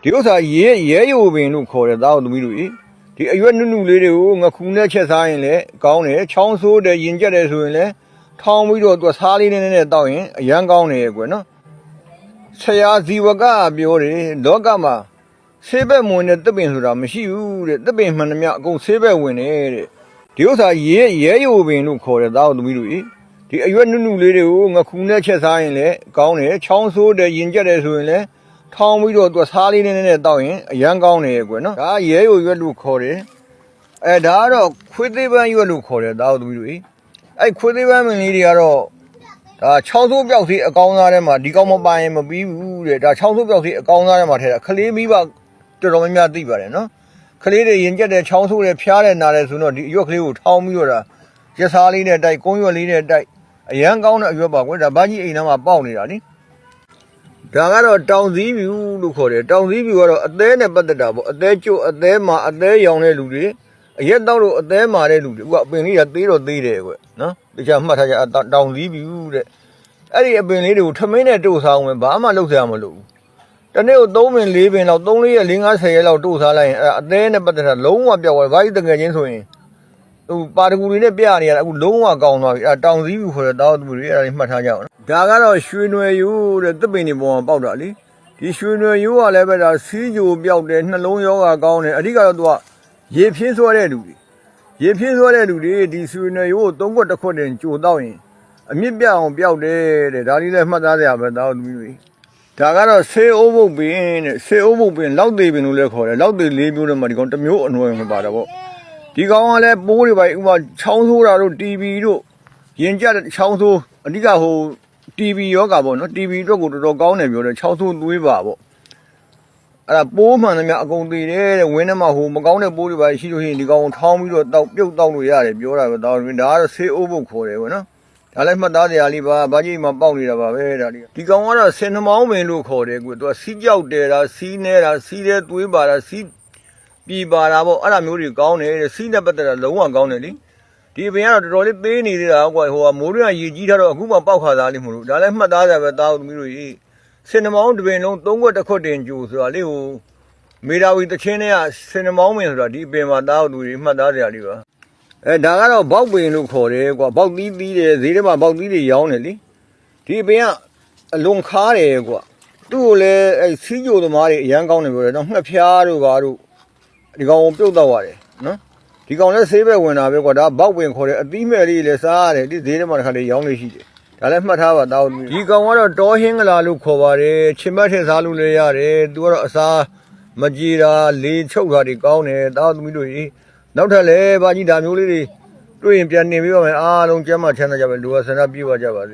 ဒီဥစ္စာရဲယိုပင်လို့ခေါ်တယ်သားတို့သမီးတို့ဒီအရွက်နုနုလေးတွေကိုငခုနဲ့ချက်စားရင်လည်းကောင်းတယ်ချောင်းဆိုးတယ်ရင်ကျက်တယ်ဆိုရင်လည်းထောင်းပြီးတော့သူစားလေးနဲ့တောက်ရင်အရန်ကောင်းတယ်ကွယ်နော်ဆရာဇီဝကပြောတယ်လောကမှာဆေးဘက်ဝင်တဲ့သစ်ပင်ဆိုတာမရှိဘူးတဲ့သစ်ပင်မှန်သမျှအကုန်ဆေးဘက်ဝင်တယ်တဲ့ဒီဥစ္စာရဲယိုပင်လို့ခေါ်တယ်သားတို့သမီးတို့ဒီအရွက်နုနုလေးတွေကိုငခုနဲ့ချက်စားရင်လည်းကောင်းတယ်ချောင်းဆိုးတယ်ရင်ကျက်တယ်ဆိုရင်လည်းထောင်းပြီးတော့သူစားလေးနဲ့တောက်ရင်အရန်ကောင်းတယ်ကွယ်နော်ဒါရဲယိုရွက်လို့ခေါ်တယ်ဒါကတော့ခွေးသေးပန်းရွက်လို့ခေါ်တယ်သားတို့သမီးတို့ခွေးသေးပန်းမင်းလေးတွေကတော့ဒါချောင်းဆိုးပြောက်စီအကောင်းသားထဲမှာဒီကောင်းမပိုင်မပြီးဘူးတဲ့ဒါချောင်းဆိုးပြောက်စီအကောင်းသားထဲမှာထည့်တာခလေးမိဘတော်တော်များများသိပါတယ်နော်ခလေးတွေရင်ကျက်တဲ့ချောင်းဆိုးတဲ့ဖျားတဲ့နားတဲ့ဆိုတော့ဒီအရွက်ကလေးကိုထောင်းပြီးတော့ဒါရက်စားလေးနဲ့တိုက်ကုန်းရွက်လေးနဲ့တိုက်အရန်ကောင်းတဲ့အရွက်ပါကွယ်ဒါဘာကြီးအိမ်သားမှာပေါက်နေတာနိဒါကတော့တောင်စည်းပြူလို့ခေါ်တယ်တောင်စည်းပြူကတော့အသေးနဲ့ပတ်သက်တာပေါ့အသေးကျုပ်အသေးမာအသေးရောင်တဲ့လူတွေအရက်တောက်လို့အသေးမာတဲ့လူတွေကအပင်လေးကသေးတော့သေးတယ်ကွနော်တခြားမှတ်ထားကြတောင်စည်းပြူတဲ့အဲ့ဒီအပင်လေးတွေကိုထမင်းနဲ့တို့စားအောင်ပဲဘာမှလုပ်စရာမလိုဘူးတနေ့ကို3ပင်4ပင်လောက်3 4ရက်5 50ရက်လောက်တို့စားလိုက်ရင်အဲ့အသေးနဲ့ပတ်သက်တာလုံးဝပြောက်သွားဘာကြီးတကယ်ချင်းဆိုရင်ပါတကူတွေနဲ့ပြနေရတာအခုလုံးဝကောင်းသွားပြီအဲ့တောင်စည်းပြူခေါ်တဲ့တောက်သူတွေအဲ့ဒါတွေမှတ်ထားကြအောင်ဒါကတော့ရွှေနွယ်ရိုးတဲ့သစ်ပင်တွေပေါ်မှာပေါက်တာလေဒီရွှေနွယ်ရိုးကလည်းပဲဒါစီးကြိုပြောက်တယ်နှလုံးရောဂါကောင်းတယ်အဓိကတော့သူကရေဖြင်းဆွဲတဲ့လူတွေရေဖြင်းဆွဲတဲ့လူတွေဒီရွှေနွယ်ရိုးကို3ခွက်တစ်ခွက်တင်ကြိုတော့ရင်အမြင့်ပြအောင်ပြောက်တယ်တဲ့ဒါလေးလည်းမှတ်သားစရာပဲတောက်သူတွေဒါကတော့ဆေးအိုးပုတ်ပင်တဲ့ဆေးအိုးပုတ်ပင်လောက်သေးပင်လို့လည်းခေါ်တယ်လောက်သေး၄မျိုးနဲ့မှဒီကောင်တစ်မျိုးအနွယ်မှာပါတာပေါ့ဒီကောင်ကလည်းပိုးတွေပါဥပမာချောင်းဆိုးတာတို့ TB တို့ရင်ကျချောင်းဆိုးအဓိကTB ယောဂါပေါ့နော် TB အတွက်ကိုတော်တော်ကောင်းတယ်ပြောတယ်ချောင်းဆိုးသွေးပါပေါ့အဲ့ဒါပိုးမှန်သမျှအကုန်သေးတယ်တဲ့ဝင်းထဲမှာမကောင်းတဲ့ပိုးတွေပါရှိလို့ရှိရင်ဒီကောင်ကိုထောင်းပြီးတော့ပြုတ်တောက်လို့ရတယ်ပြောတာပဲဒါကတော့ဆေးအိုးဖို့ခေါ်တယ်ပေါ့နော်ဒါလည်းမှတ်သားစရာလေးပါဘာကြီးမှပေါက်နေတာပါပဲဒါလေးဒီကောင်ကတော့ဆင်နှမောင်းပင်လို့ခေါ်တယ်ကွသူကစီးကြောက်တယ်ဒါစီးနေတာစီးတဲ့သွေးပါတာစီးပြည်ပါတာပေါ့အဲ့ဒါမျိုးတွေကောင်းတယ်တဲ့စီးနဲ့ပတ်သက်တာလုံးဝကောင်းတယ်လေဒီပင်ကတော့တော်တော်လေးသေးနေသေးတာကွာမိုးရရေကြီးထားတော့အခုမှပေါက်ခါသားလေးမလို့ဒါလည်းမှတ်သားကြပဲတားသမီးတို့စင်နှမောင်းတစ်ပင်လုံး3ခွက်တစ်ခွက်တင်ကြိုဆိုတာလေးမေဒါဝီတချင်းတွေကစင်နှမောင်းပင်ဆိုတာဒီပင်မှာတားသူတွေမှတ်သားကြရလေးပါဒါကတော့ဘောက်ပင်လို့ခေါ်တယ်ကွာဘောက်သီးသီးတယ်ဈေးထဲမှာဘောက်သီးတွေရောင်းတယ်လေဒီပင်ကအလွန်ခါတယ်ကွာသူ့ကိုလည်းစီးကြိုသမားတွေအရန်ကောင်းတယ်ပြောတယ်တော့ငှက်ဖျားတို့ဘာတို့ဒီကောင်ပြုတ်တော့ရတယ်နော်ဒီကောင်လည်းဆေးဘက်ဝင်တာပဲကွာဒါဘောက်ပင်ခေါ်တယ်အသီးမဲ့လေးလည်းစားရတယ်ဒီဈေးထဲမှာတစ်ခါလေးရောင်းနေရှိတယ်ဒါလည်းမှတ်ထားပါတောင်းဒီကောင်ကတော့တောဟင်းကလာလို့ခေါ်ပါတယ်ချင်မက်ထည့်စားလို့လည်းရတယ်သူကတော့အစားမကြေတာလေချုပ်တာတွေကောင်းတယ်တောင်းသမီးတို့နောက်ထပ်လည်းဘာကြီးဒါမျိုးလေးတွေတွေ့ရင်ပြန်နေပြီးပါမယ်အားလုံးကျမ်းမာချမ်းသာကြပါလူဝဆန္ဒပြည့်ဝကြပါစေ